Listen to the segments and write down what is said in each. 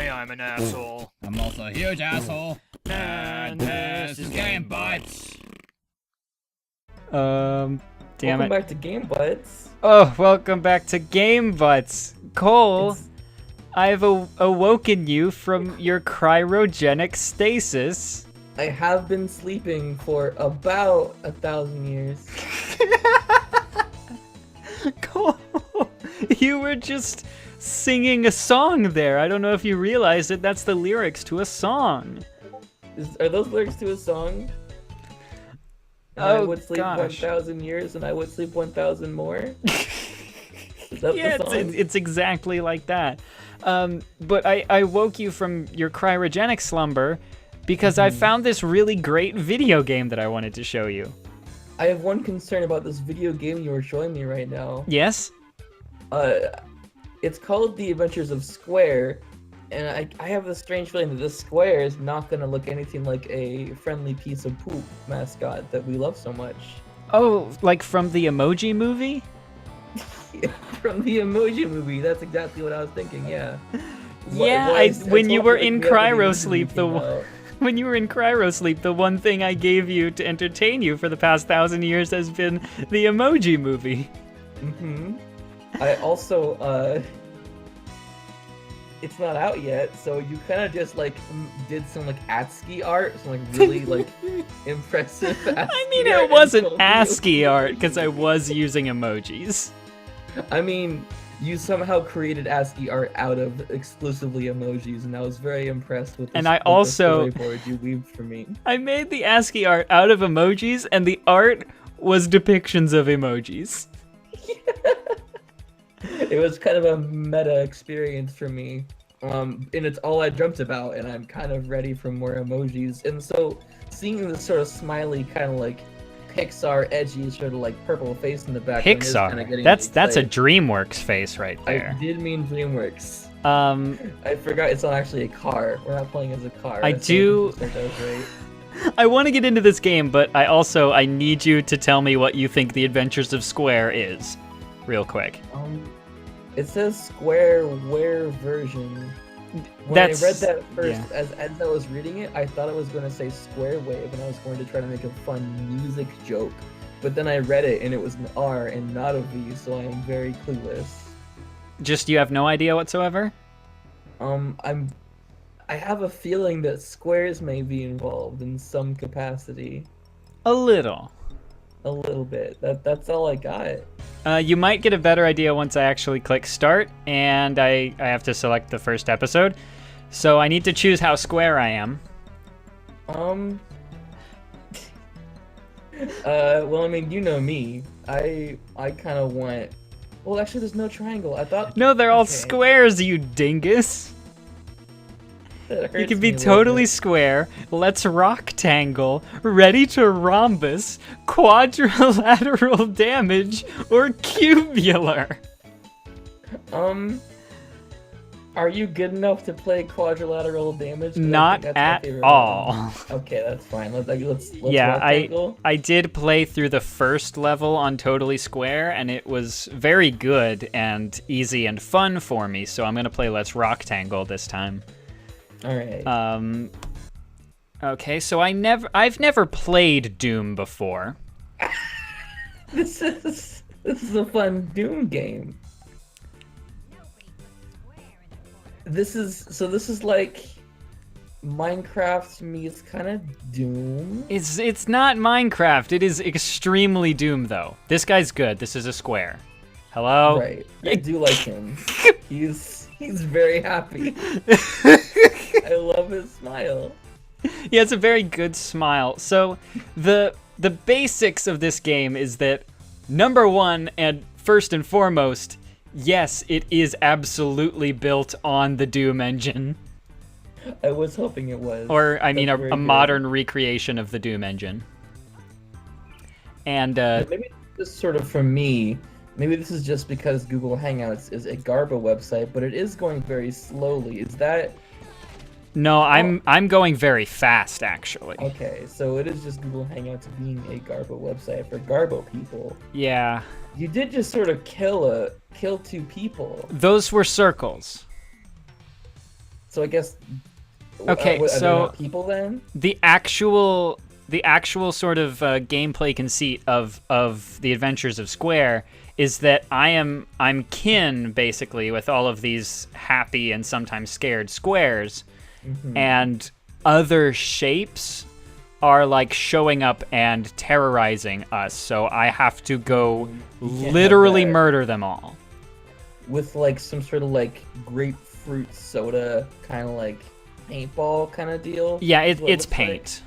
Hey, I'm an asshole. I'm also a huge asshole. And this is Game Bites. Damn Welcome it. back to Game Butts. Oh, welcome back to Game Butts. Cole, I've awoken you from your cryogenic stasis. I have been sleeping for about 1,000 years. Cole, you were just singing a song there. I don't know if you realized it. That's the lyrics to a song. Are those lyrics to a song? And I would sleep gosh. 1,000 years and I would sleep 1,000 more? Is that Yeah, the song? it's exactly like that. But I woke you from your cryogenic slumber because I found this really great video game that I wanted to show you. I have one concern about this video game you were showing me right now. Yes? It's called The Adventures of Square, and I have this strange feeling that this Square is not going to look anything like a friendly piece of poop mascot that we love so much. Oh, like from the Emoji Movie? From the Emoji Movie, that's exactly what I was thinking, yeah. When you were in cryo sleep, sleep, when you were in cryo sleep, the one thing I gave you to entertain you for the past 1,000 years has been the Emoji Movie. Mm-hmm. I also, it's not out yet, so you kind of just, like, did some, like, ASCII art, some, like, really, like, impressive ASCII I mean, art it wasn't and ASCII art because I was using emojis. I mean, you somehow created ASCII art out of exclusively emojis, and I was very impressed with And I with also- the storyboard you weaved for me. I made the ASCII art out of emojis, and the art was depictions of emojis. It was kind of a meta experience for me, and it's all I dreamt about, and I'm kind of ready for more emojis. And so, seeing this sort of smiley, kind of like Pixar edgy, sort of like purple face in the background is kind of Pixar. getting That's me a excited. DreamWorks face right I there. did mean DreamWorks. Um, I forgot it's not actually a car. We're not playing as a car. I That's do- what that was, right? I want to get into this game, but I need you to tell me what you think The Adventures of Square is, real quick. It says Squareware version. When That's- I read that first, yeah. as I was reading it, I thought it was going to say Square Wave, and I was going to try to make a fun music joke. But then I read it, and it was an R and not a V, so I am very clueless. Just you have no idea whatsoever? I have a feeling that squares may be involved in some capacity, A little. a little bit. That's all I got. You might get a better idea once I actually click start, and I have to select the first episode. So I need to choose how square I am. Well, I mean, you know me. I kind of want. Well, actually, there's no triangle. I thought. No, they're all Okay. squares, you dingus. That You hurts can be me a little totally bit. square, let's rectangle, ready to rhombus, quadrilateral damage, or cubular. Are you good enough to play quadrilateral damage? 'Cause I Not think that's my at favorite all. one. Okay, that's fine. Let's Yeah, rectangle. I did play through the first level on Totally Square, and it was very good and easy and fun for me, so I'm gonna play Let's Rectangle this time. All right. Okay, so I've never played Doom before. This is a fun Doom game. This is like Minecraft meets kind of Doom. It's not Minecraft. It is extremely Doom, though. This guy's good. This is a square. Hello? Right. I do like him. He's very happy. I love his smile. He has a very good smile. So the basics of this game is that number one, and first and foremost, yes, it is absolutely built on the Doom engine. I was hoping it was. Or, I mean, That's very a good. modern recreation of the Doom engine. And, Maybe this is sort of for me. Maybe this is just because Google Hangouts is a Garbo website, but it is going very slowly. Is that no, I'm going very fast, actually. okay? So it is just Google Hangouts being a Garbo website for Garbo people. Yeah. You did just sort of kill two people. Those were circles. So I guess. Okay, are they so not people then? the actual sort of gameplay conceit of the Adventures of Square is that I'm kin basically with all of these happy and sometimes scared squares, and other shapes are like showing up and terrorizing us. So I have to go literally murder them all. With like some sort of like grapefruit soda kind of like paintball kind of deal. Yeah, is what it it's looks like. paint.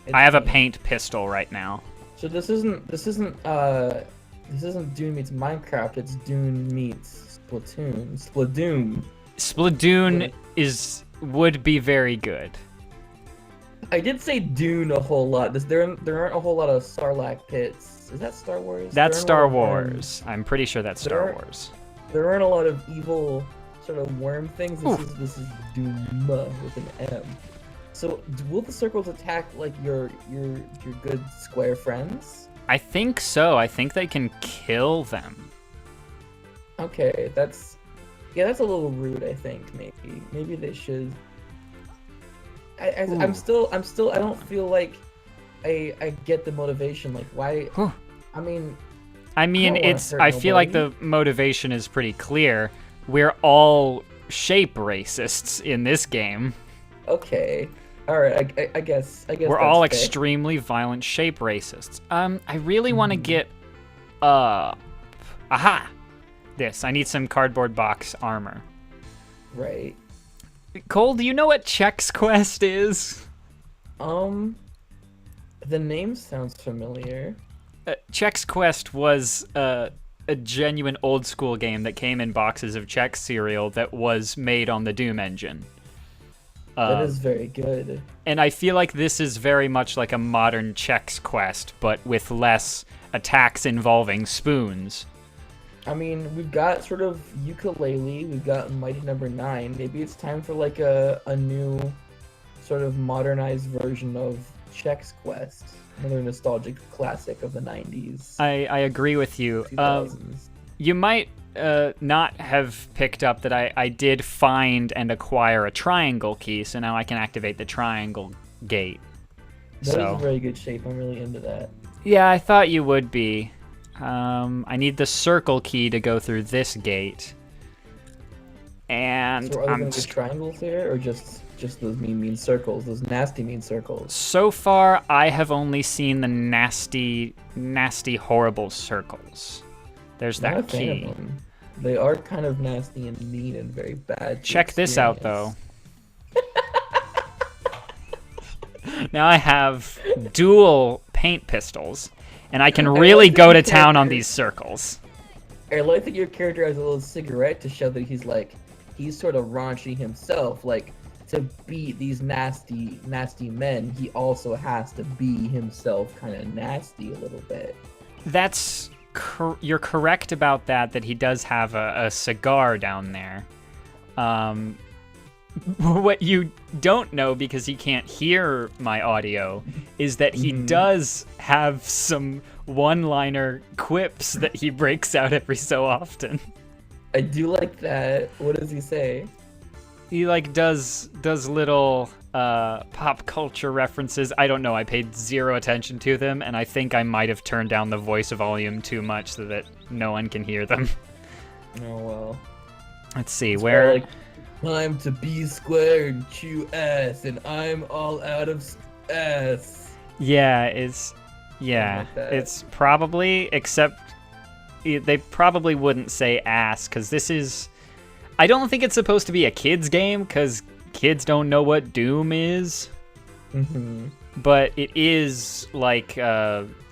It's I have a paint pistol right now. So this isn't Dune meets Minecraft. It's Dune meets Splatoon. Splatoon would be very good. I did say Dune a whole lot. There aren't a whole lot of Sarlacc pits. Is that Star Wars? That's There aren't a Star lot of Wars. I'm pretty sure that's There Star are- Wars. There aren't a lot of evil sort of worm things. This is Doom with an M. So will the circles attack like your good square friends? I think so. I think they can kill them. Okay, that's a little rude. I think maybe they should. I'm still I don't feel like I get the motivation. Like why? I mean, I feel like the motivation is pretty clear. We're all shape racists in this game. Okay. All right. I guess. We're all that's fair. extremely violent shape racists. I really want to get aha. This. I need some cardboard box armor. Right. Cole, do you know what Chex Quest is? The name sounds familiar. Chex Quest was a genuine old school game that came in boxes of Chex cereal that was made on the Doom engine. That is very good. And I feel like this is very much like a modern Chex Quest, but with less attacks involving spoons. I mean, we've got sort of ukulele, we've got Mighty Number 9. Maybe it's time for like a new sort of modernized version of Chex Quest. Another nostalgic classic of the 90s. I agree with you. 2000s. You might not have picked up that I did find and acquire a triangle key, so now I can activate the triangle gate. That is a very good shape. I'm really into that. Yeah, I thought you would be. I need the circle key to go through this gate. And So are there going to be triangles here, or just those mean circles, those nasty mean circles? So far, I have only seen the nasty, horrible circles. There's Not a that fan key. of them. They are kind of nasty and mean and very bad. to Check this out, though. experience. Now I have dual paint pistols, and I can really go to town on these circles. I like that your character has a little cigarette to show that he's sort of raunchy himself. Like, to beat these nasty men, he also has to be himself kind of nasty a little bit. That's you're correct about that he does have a cigar down there. What you don't know, because you can't hear my audio, is that he does have some one-liner quips that he breaks out every so often. I do like that. What does he say? He does little pop culture references. I don't know. I paid zero attention to them, and I think I might have turned down the voice volume too much so that no one can hear them. Oh well. Let's see It's where. more like, time to be square and chew ass, and I'm all out of ass. Yeah, like that. it's probably, except they probably wouldn't say ass, because this is. I don't think it's supposed to be a kids game, because kids don't know what Doom is. But it is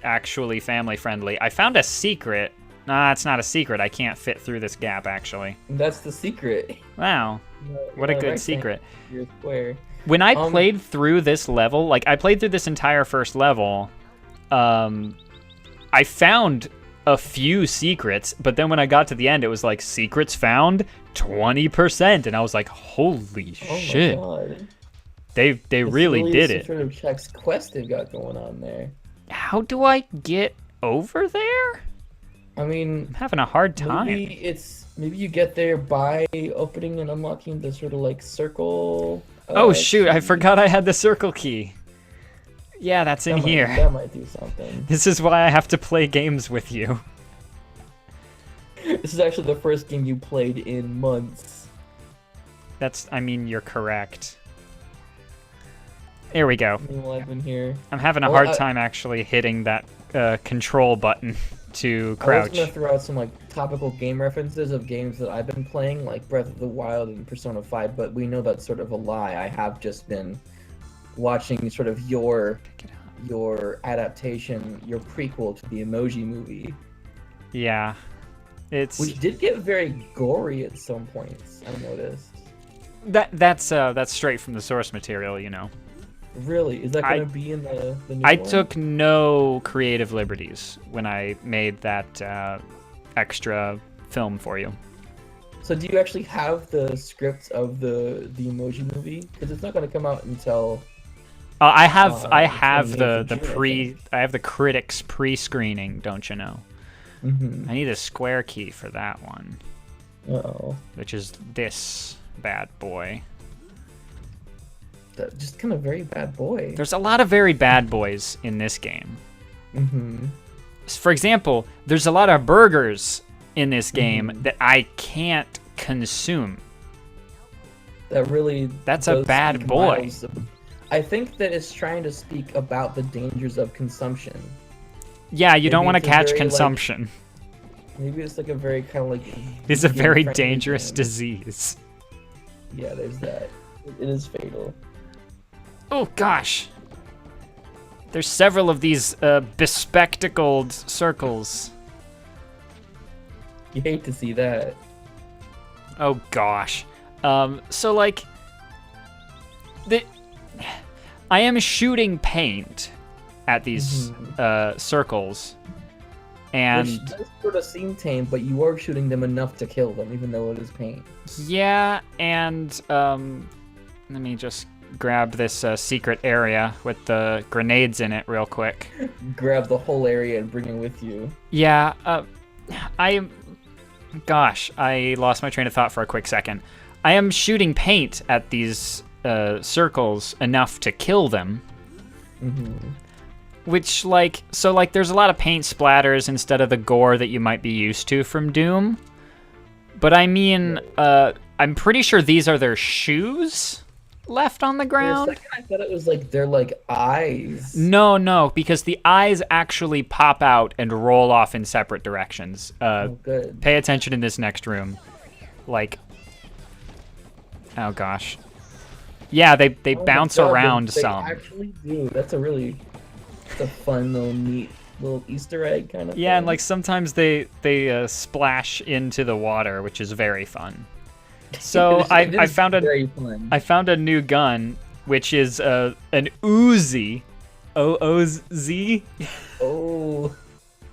actually family friendly. I found a secret. Nah, it's not a secret. I can't fit through this gap, actually. That's the secret. Wow, what a good Rectangle, secret. You're square. When I played through this level, I played through this entire first level, I found a few secrets, but then when I got to the end, it was like, secrets found 20%, and I was like, holy shit. Oh my God. They really did it. Some sort of Chex Quest they've got going on there. How do I get over there? I mean, I'm having a hard time. maybe you get there by opening and unlocking the sort of like circle. Oh shoot, I key. forgot I had the circle key. Yeah, that's in here. That might do something. This is why I have to play games with you. This is actually the first game you played in months. I mean, you're correct. There we go. Meanwhile, I've been here. I'm having a hard time actually hitting that control button to crouch. I was gonna throw out some like topical game references of games that I've been playing, like Breath of the Wild and Persona 5, but we know that's sort of a lie. I have just been watching sort of your adaptation, your prequel to the Emoji Movie. Yeah. Which did get very gory at some points, I noticed. That's straight from the source material, you know. Really? Is that going to be in the new I one? took no creative liberties when I made that extra film for you. So do you actually have the script of the Emoji Movie? Because it's not going to come out until... I have the 28th of I have the critics pre-screening, don't you know? Mm-hmm. I need a square key for that one. Uh-oh. Which is this bad boy. Just kind of very bad boy. There's a lot of very bad boys in this game. Mm-hmm. For example, there's a lot of burgers in this game that I can't consume. That's a bad boy. I think that it's trying to speak about the dangers of consumption. Yeah, you don't want to it's a catch very, consumption. Maybe it's like a very kind of like... It's a very vegan-friendly dangerous game. disease. Yeah, there's that. It is fatal. Oh gosh. There's several of these bespectacled circles. You hate to see that. Oh gosh. So like, I am shooting paint at these circles, and Which does sort of seem tame, but you are shooting them enough to kill them, even though it is paint. yeah, and let me just grab this secret area with the grenades in it real quick. Grab the whole area and bring it with you. Yeah, gosh, I lost my train of thought for a quick second. I am shooting paint at these circles enough to kill them. Mm-hmm. Which, there's a lot of paint splatters instead of the gore that you might be used to from Doom. But I mean, I'm pretty sure these are their shoes left on the ground. For a second, I thought it was like their like eyes. No, because the eyes actually pop out and roll off in separate directions. Oh, good. Pay attention in this next room. Like, oh gosh. Yeah, they bounce around they some. Actually do. That's a fun little neat little Easter egg kind of Yeah, thing. and like sometimes they splash into the water, which is very fun. So I found a new gun, which is an Uzi, O-O-Z. Oh,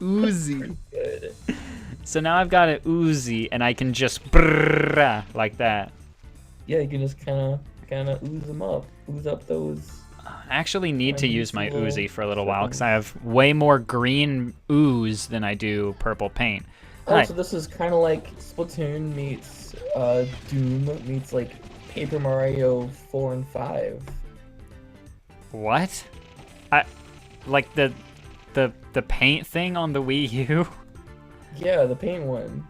Uzi. good. So now I've got an Uzi, and I can just brrrr like that. Yeah, you can just kind of ooze them up, ooze up those. I actually need to use my little Uzi for a little while because I have way more green ooze than I do purple paint. Oh, Hi. so this is kind of like Splatoon meets Doom meets like Paper Mario 4 and 5. What? Like the paint thing on the Wii U? Yeah, the paint one.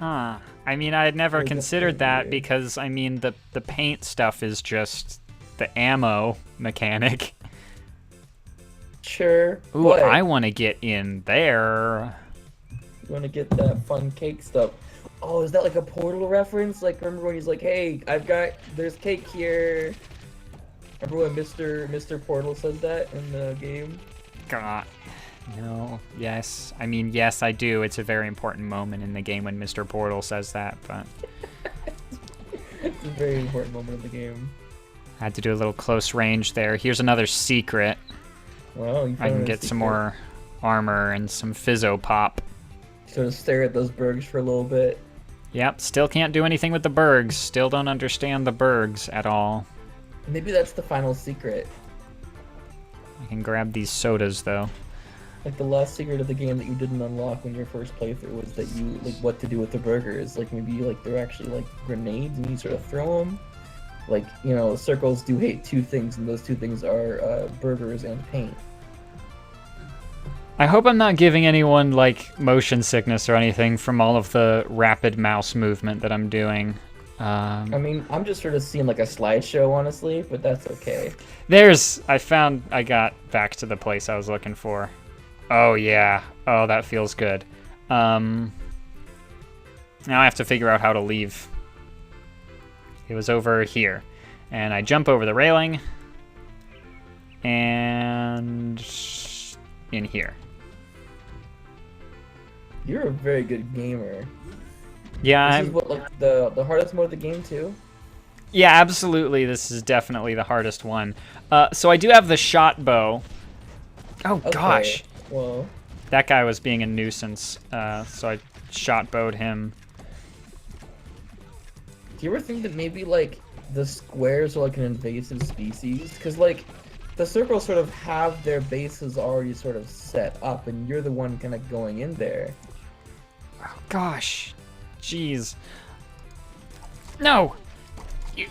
Huh. I mean, I had never Or the considered paint that weird. because, I mean, the paint stuff is just the ammo mechanic. Sure. Ooh, but I want to get in there. you want to get that fun cake stuff. Oh, is that like a Portal reference? Like, remember when he's like, "Hey, there's cake here." Remember when Mr. Portal says that in the game? God. No. Yes. I mean, yes, I do. It's a very important moment in the game when Mr. Portal says that, but It's a very important moment in the game. I had to do a little close range there. Here's another secret. Wow, you I can found a get some secret. more armor and some fizzo pop. Sort of stare at those bergs for a little bit. Yep, still can't do anything with the bergs. Still don't understand the bergs at all. Maybe that's the final secret. I can grab these sodas, though. Like the last secret of the game that you didn't unlock when your first playthrough was that you like what to do with the burgers. Like maybe like they're actually like grenades and you sort of throw them. Like circles do hate two things, and those two things are burgers and paint. I hope I'm not giving anyone like motion sickness or anything from all of the rapid mouse movement that I'm doing. I mean, I'm just sort of seeing like a slideshow, honestly, but that's okay. I got back to the place I was looking for. Oh yeah. Oh, that feels good. Now I have to figure out how to leave. It was over here. And I jump over the railing. And in here. You're a very good gamer. Yeah, This is what like the hardest mode of the game too. Yeah, absolutely. This is definitely the hardest one. So I do have the shot bow. Oh Okay. gosh, Well, that guy was being a nuisance. So I shot bowed him. do you ever think that maybe like the squares are like an invasive species? Because like the circles sort of have their bases already sort of set up, and you're the one kind of going in there. Oh gosh, jeez. No,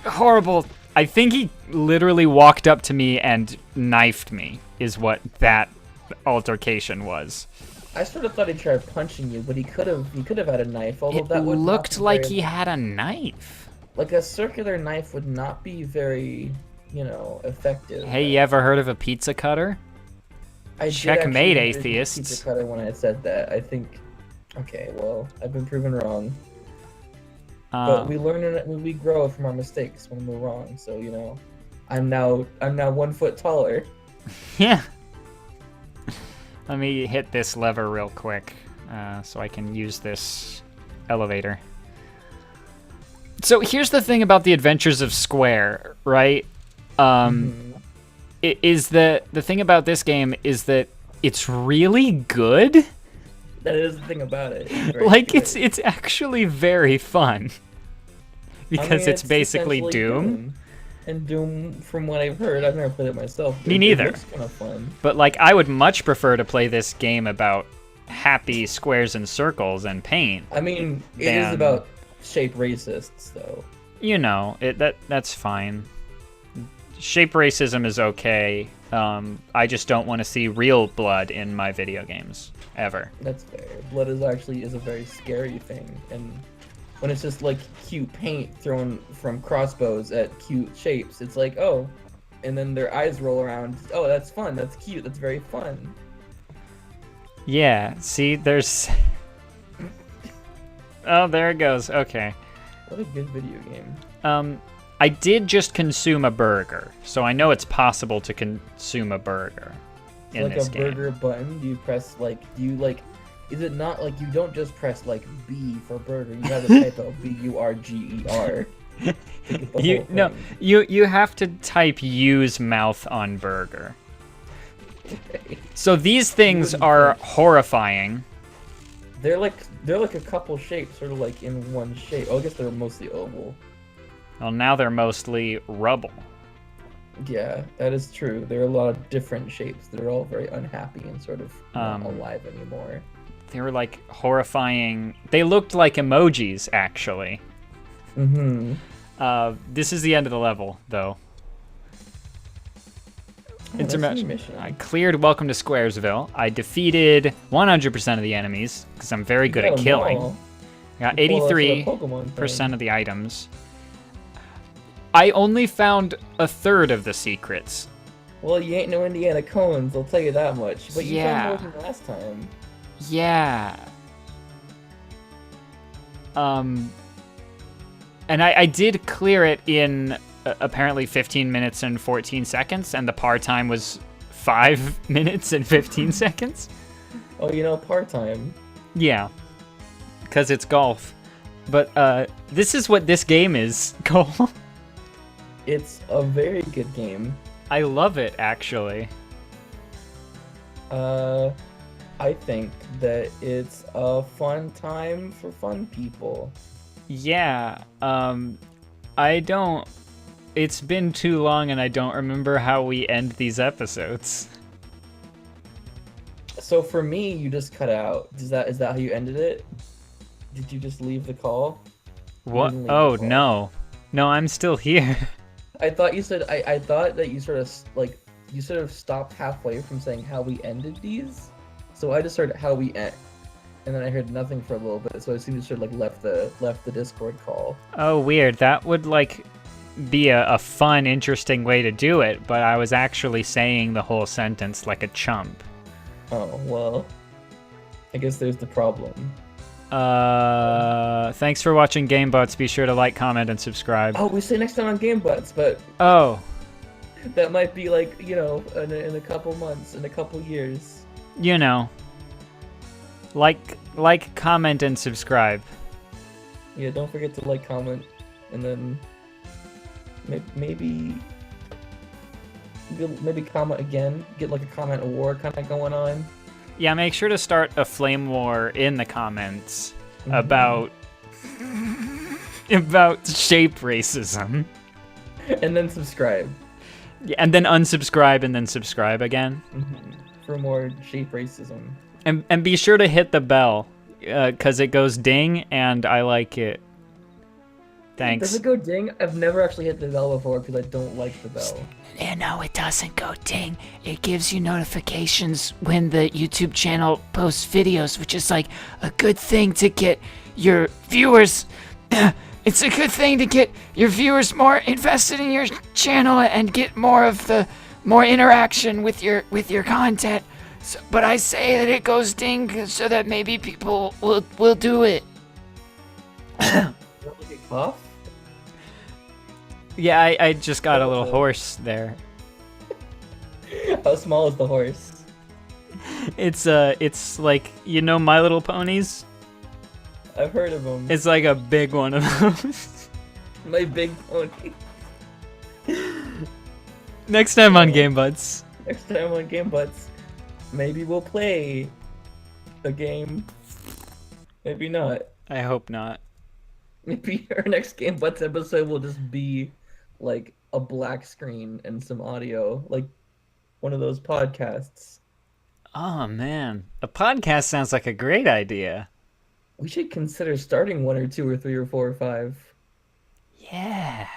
horrible. I think he literally walked up to me and knifed me. Is what that altercation was. I sort of thought he tried punching you, but he could have had a knife. Although It that would not looked be like very- he had a knife. like a circular knife would not be very, effective. Hey, you ever heard of a pizza cutter? I did checkmate, actually use a atheists. pizza cutter when I said that. I think. Okay, well, I've been proven wrong. But we learn and we grow from our mistakes when we're wrong. So I'm now 1 foot taller. Yeah. Let me hit this lever real quick so I can use this elevator. So here's the thing about the Adventures of Square, right? Is the thing about this game is that it's really good. That is the thing about it. It's very Like good. it's actually very fun because I mean, it's basically essentially Doom. And Doom, from what I've heard, I've never played it myself. Me It neither. looks kind of fun. But like I would much prefer to play this game about happy squares and circles and paint. I mean, it is Damn. about shape racists, though. That's fine. Shape racism is okay. I just don't want to see real blood in my video games ever. That's fair. Blood is a very scary thing, and when it's just like cute paint thrown from crossbows at cute shapes, it's like, oh, and then their eyes roll around. Oh, that's fun. That's cute. That's very fun. Yeah, see, there's... Oh, there it goes. Okay. What a good video game. I did just consume a burger, so I know it's possible to consume a burger in Like this a game. burger button, do you press is it not like you don't just press like B for burger, you have to type out BURGER. You have to type use mouth on burger. So these things are horrifying. They're like a couple shapes, sort of like in one shape. Oh, I guess they're mostly oval. Well, now they're mostly rubble. Yeah, that is true. There are a lot of different shapes that are all very unhappy and sort of not alive anymore. They were like horrifying. They looked like emojis, actually. Mm-hmm. This is the end of the level, though. Intermission. I cleared Welcome to Squaresville. I defeated 100% of the enemies because I'm very good at killing. I got 83% of the items. I only found a third of the secrets. Well, you ain't no Indiana Cones, I'll tell you that much. But you found more than last time. Yeah. And I did clear it in apparently 15 minutes and 14 seconds, and the par time was 5 minutes and 15 seconds. Oh, part-time. Yeah, because it's golf. But this is what this game is, Cole. It's a very good game. I love it, actually. I think that it's a fun time for fun people. Yeah, it's been too long and I don't remember how we end these episodes. So for me, you just cut out. Is that how you ended it? Did you just leave the call? What? didn't leave Oh, the call. no. No, I'm still here. I thought you said I thought that you sort of you sort of stopped halfway from saying how we ended these. So I just heard how we end, and then I heard nothing for a little bit. So I seemed to sort of left the Discord call. Oh, weird. That would, be a fun, interesting way to do it, but I was actually saying the whole sentence like a chump. Oh well, I guess there's the problem. Thanks for watching GameBots. Be sure to like, comment, and subscribe. Oh, we say next time on Game Butts, but Oh, that might be in a couple months, in a couple years. Like, comment, and subscribe. Yeah, don't forget to like, comment, and then maybe comment again. Get like a comment war kind of going on. Yeah, make sure to start a flame war in the comments about shape racism. And then subscribe. Yeah, and then unsubscribe and then subscribe again. For more shape racism. And be sure to hit the bell, because it goes ding, and I like it. Thanks. Does it go ding? I've never actually hit the bell before because I don't like the bell. Yeah, no, it doesn't go ding. It gives you notifications when the YouTube channel posts videos, which is like a good thing to get your viewers. It's a good thing to get your viewers more invested in your channel and get more interaction with your content. So, but I say that it goes ding so that maybe people will do it. Cough? Yeah, I just got a little horse there. How small is the horse? It's like, My Little Ponies? I've heard of them. It's like a big one of those. My big pony. Next time on Game Buds. Next time on Game Butts, maybe we'll play a game. Maybe not. I hope not. Maybe our next Game Butts episode will just be like a black screen and some audio, like one of those podcasts. Oh, man. A podcast sounds like a great idea. We should consider starting 1 or 2 or 3 or 4 or 5. Yeah.